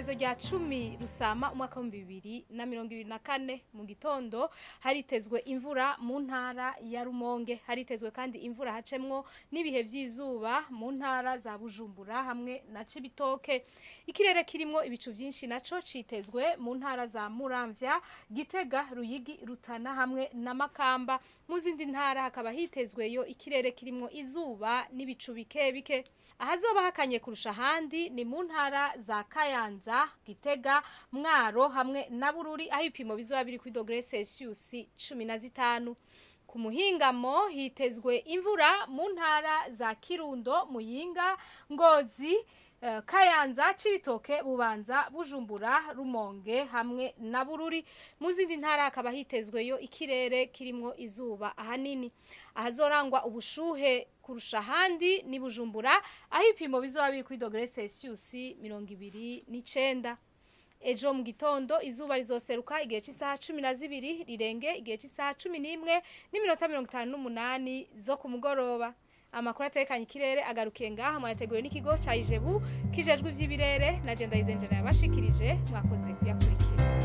Igenekerezo rya 10 Rusama umwaka wa 2024 mu gitondo haritezwe imvura mu ntara ya Rumonge, haritezwe kandi imvura hacemwo n'ibihe vy'izuba mu ntara za Bujumbura hamwe na Cibitoke. Ikirere kirimo ibicu vyinshi naco citezwe mu ntara za Muramvya, Gitega, Ruyigi, Rutana hamwe na Makamba. Mu zindi ntara hakaba hitezweyo ikirere kirimo izuba n'ibicu bike bike. Ahazoba hakanye kurusha handi ni mu ntara za Kayanza, Gitega, Mwaro hamwe na Bururi, aho ibipimo bizoba biri kuri dogere Celsius 15. Ku muhingamo hitezwe imvura mu ntara za Kirundo, Muyinga, Ngozi, Kayanza, Cibitoke, Bubanza, Bujumbura, Rumonge hamwe na Bururi. Mu zindi ntara hakaba hitezweyo ikirere kirimo izuba ahanini. Ahazorangwa ubushuhe kurusha handi ni Bujumbura, aho ibipimo bizoba biri kuri dogere Celsius 29. Ejo mu gitondo izuba rizoseruka igihe cy'isaha 12 rirenge igihe cy'isaha 11 n'iminota 58 zo ku mugoroba. Amakuru atekanye ikirere agarukiye ngaha mu yateguwe n'ikigo ca Ijebu kijejwe ivy'ibirere na Genda Izenjera yabashikirije mwakoze kuyakurikira.